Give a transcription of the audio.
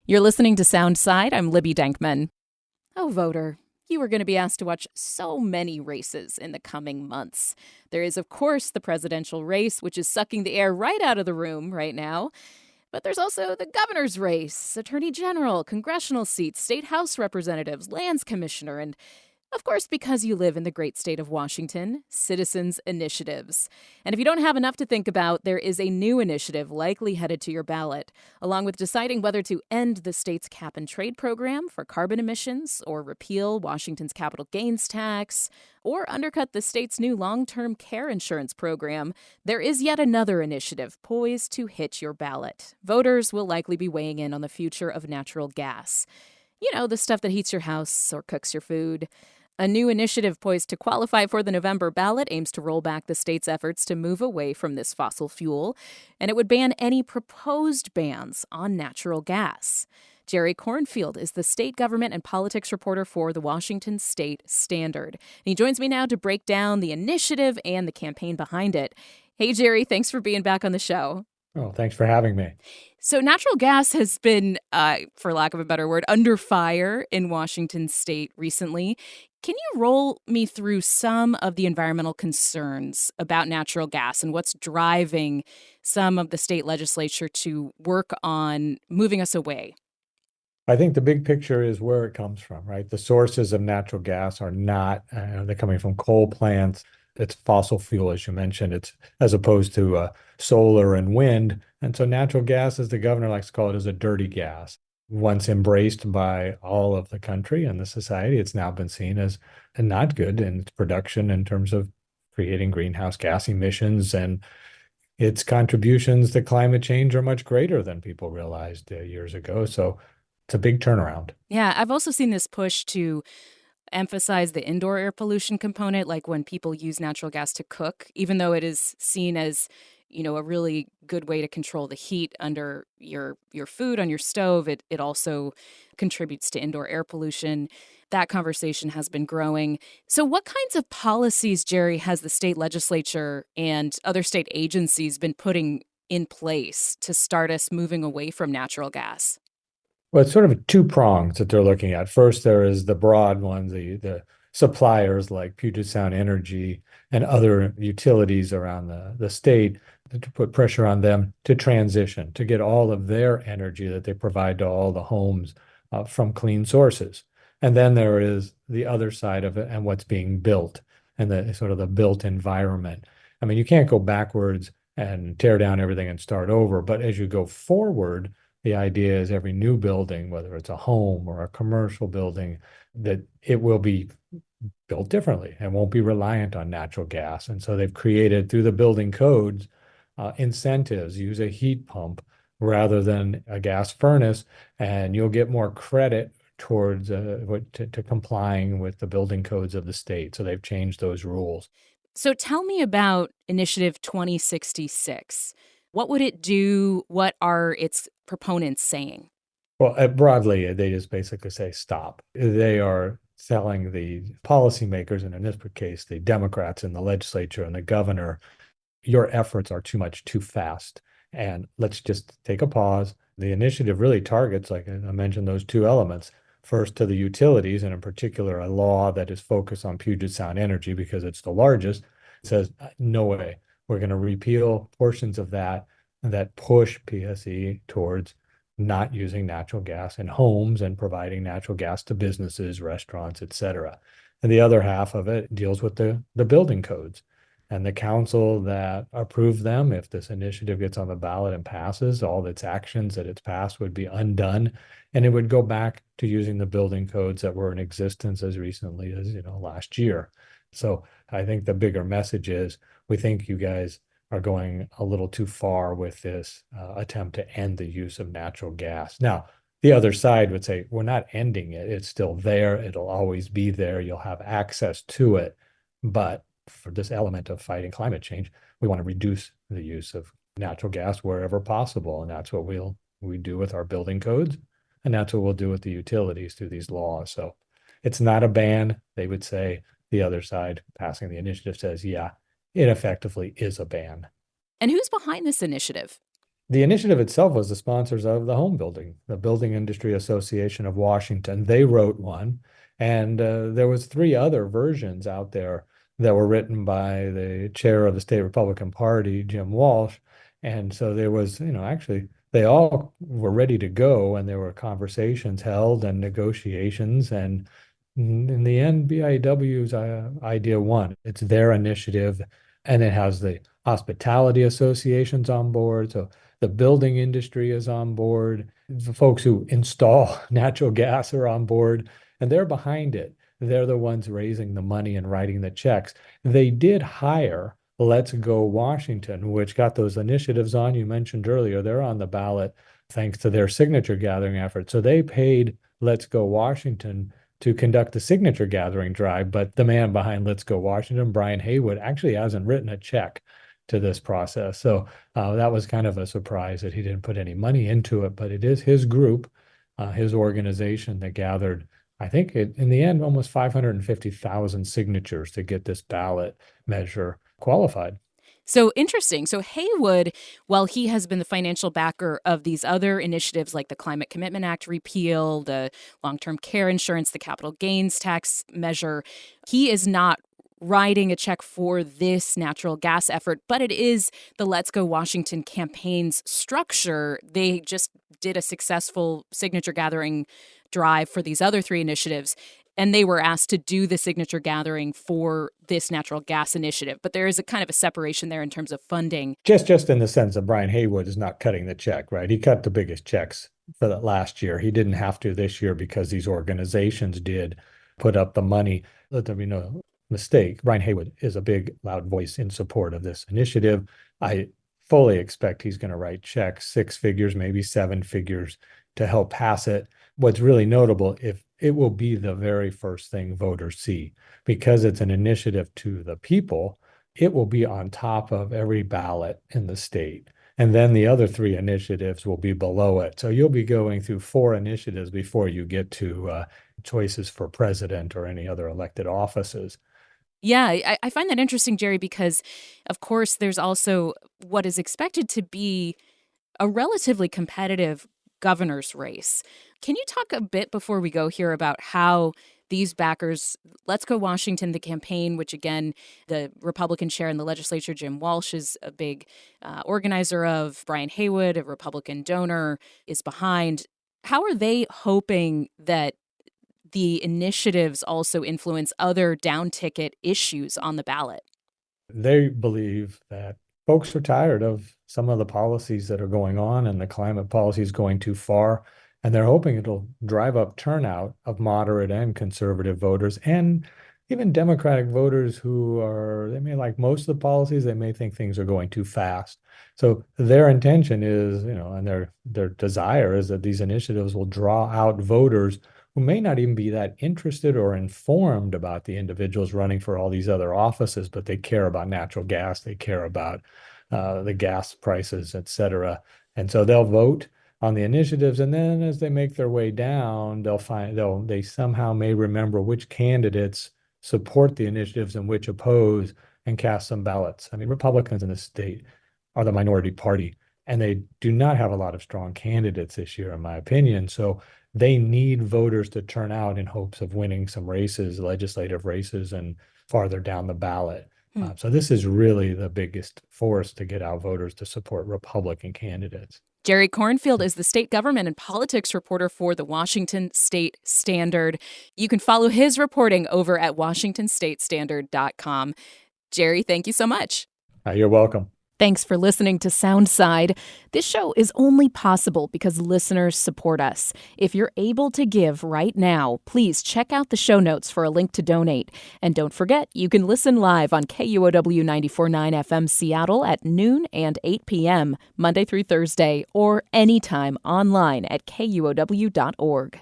You're listening to Soundside. I'm Libby Denkman. Oh, voter, you are going to be asked to watch so many races in the coming months. There is, of course, the presidential race, which is sucking the air right out of the room right now. But there's also the governor's race, attorney general, congressional seats, state house representatives, lands commissioner, and of course, because you live in the great state of Washington, citizens' initiatives. And if you don't have enough to think about, there is a new initiative likely headed to your ballot, along with deciding whether to end the state's cap and trade program for carbon emissions, or repeal Washington's capital gains tax, or undercut the state's new long-term care insurance program. There is yet another initiative poised to hit your ballot. Voters will likely be weighing in on the future of natural gas. You know, the stuff that heats your house or cooks your food. A new initiative poised to qualify for the November ballot aims to roll back the state's efforts to move away from this fossil fuel, and it would ban any proposed bans on natural gas. Jerry Cornfield is the state government and politics reporter for the Washington State Standard. And he joins me now to break down the initiative and the campaign behind it. Hey, Jerry, thanks for being back on the show. Oh, thanks for having me. So natural gas has been, for lack of a better word, under fire in Washington state recently. Can you roll me through some of the environmental concerns about natural gas and what's driving some of the state legislature to work on moving us away? I think the big picture is where it comes from, right? The sources of natural gas are not, they're coming from coal plants. It's fossil fuel, as you mentioned. It's as opposed to solar and wind. And so natural gas, as the governor likes to call it, is a dirty gas. Once embraced by all of the country and the society, it's now been seen as not good in its production in terms of creating greenhouse gas emissions, and its contributions to climate change are much greater than people realized years ago. So it's a big turnaround. Yeah, I've also seen this push to emphasize the indoor air pollution component, like when people use natural gas to cook, even though it is seen as, you know, a really good way to control the heat under your food on your stove. It also contributes to indoor air pollution. That conversation has been growing. So what kinds of policies, Jerry, has the state legislature and other state agencies been putting in place to start us moving away from natural gas? Well, it's sort of two prongs that they're looking at. First, there is the broad ones, the suppliers like Puget Sound Energy and other utilities around the state, to put pressure on them to transition, to get all of their energy that they provide to all the homes from clean sources. And then there is the other side of it and what's being built and the sort of the built environment. I mean, you can't go backwards and tear down everything and start over, but as you go forward, the idea is every new building, whether it's a home or a commercial building, that it will be built differently and won't be reliant on natural gas. And so they've created, through the building codes, incentives. Use a heat pump rather than a gas furnace, and you'll get more credit towards to complying with the building codes of the state. So they've changed those rules. So tell me about Initiative 2066. What would it do? What are its proponents saying? Well, broadly, they just basically say stop. They are telling the policymakers, and in this case, the Democrats in the legislature and the governor, your efforts are too much too fast. And let's just take a pause. The initiative really targets, like I mentioned, those two elements. First, to the utilities, and in particular, a law that is focused on Puget Sound Energy because it's the largest. It says, no way. We're going to repeal portions of that push PSE towards not using natural gas in homes and providing natural gas to businesses, restaurants, et cetera. And the other half of it deals with the building codes. And the council that approved them, if this initiative gets on the ballot and passes, all of its actions that it's passed would be undone. And it would go back to using the building codes that were in existence as recently as, last year. So I think the bigger message is, we think you guys are going a little too far with this attempt to end the use of natural gas. Now, the other side would say, we're not ending it. It's still there. It'll always be there. You'll have access to it. But for this element of fighting climate change, we want to reduce the use of natural gas wherever possible. And that's what we do with our building codes. And that's what we'll do with the utilities through these laws. So it's not a ban. They would say. The other side passing the initiative says, yeah, it effectively is a ban. And who's behind this initiative? The initiative itself was the sponsors of the home building, the Building Industry Association of Washington. They wrote one, and there was three other versions out there that were written by the chair of the state Republican Party, Jim Walsh. And so there was, actually they all were ready to go, and there were conversations held and negotiations. And in the end, BIW's idea won. It's their initiative, and it has the hospitality associations on board. So the building industry is on board. The folks who install natural gas are on board, and they're behind it. They're the ones raising the money and writing the checks. They did hire Let's Go Washington, which got those initiatives on. You mentioned earlier, they're on the ballot thanks to their signature gathering effort. So they paid Let's Go Washington to conduct the signature gathering drive. But the man behind Let's Go Washington, Brian Haywood, actually hasn't written a check to this process. So that was kind of a surprise that he didn't put any money into it, but it is his group, his organization that gathered, I think in the end, almost 550,000 signatures to get this ballot measure qualified. So interesting. So Haywood, while he has been the financial backer of these other initiatives like the Climate Commitment Act repeal, the long-term care insurance, the capital gains tax measure, he is not writing a check for this natural gas effort, but it is the Let's Go Washington campaign's structure. They just did a successful signature gathering drive for these other three initiatives, and they were asked to do the signature gathering for this natural gas initiative. But there is a kind of a separation there in terms of funding. Just in the sense that Brian Haywood is not cutting the check, right? He cut the biggest checks for that last year. He didn't have to this year because these organizations did put up the money. Let there be no mistake. Brian Haywood is a big, loud voice in support of this initiative. I fully expect he's going to write checks, 6 figures, maybe 7 figures, to help pass it. What's really notable, if it will be the very first thing voters see, because it's an initiative to the people, it will be on top of every ballot in the state. And then the other 3 initiatives will be below it. So you'll be going through 4 initiatives before you get to choices for president or any other elected offices. Yeah, I find that interesting, Jerry, because, of course, there's also what is expected to be a relatively competitive governor's race. Can you talk a bit before we go here about how these backers, Let's Go Washington, the campaign, which, again, the Republican chair in the legislature, Jim Walsh, is a big organizer of, Brian Haywood, a Republican donor, is behind. How are they hoping that the initiatives also influence other down-ticket issues on the ballot? They believe that folks are tired of some of the policies that are going on, and the climate policy is going too far. And they're hoping it'll drive up turnout of moderate and conservative voters, and even Democratic voters they may like most of the policies, they may think things are going too fast. So their intention is, and their desire is that these initiatives will draw out voters who may not even be that interested or informed about the individuals running for all these other offices, but they care about natural gas, they care about the gas prices, et cetera. And so they'll vote on the initiatives, and then as they make their way down, they somehow may remember which candidates support the initiatives and which oppose, and cast some ballots. I mean, Republicans in the state are the minority party, and they do not have a lot of strong candidates this year, in my opinion. So they need voters to turn out in hopes of winning some races, legislative races, and farther down the ballot. So this is really the biggest force to get out voters to support Republican candidates. Jerry Cornfield is the state government and politics reporter for the Washington State Standard. You can follow his reporting over at WashingtonStateStandard.com. Jerry, thank you so much. You're welcome. Thanks for listening to Soundside. This show is only possible because listeners support us. If you're able to give right now, please check out the show notes for a link to donate. And don't forget, you can listen live on KUOW 94.9 FM Seattle at noon and 8 p.m., Monday through Thursday, or anytime online at KUOW.org.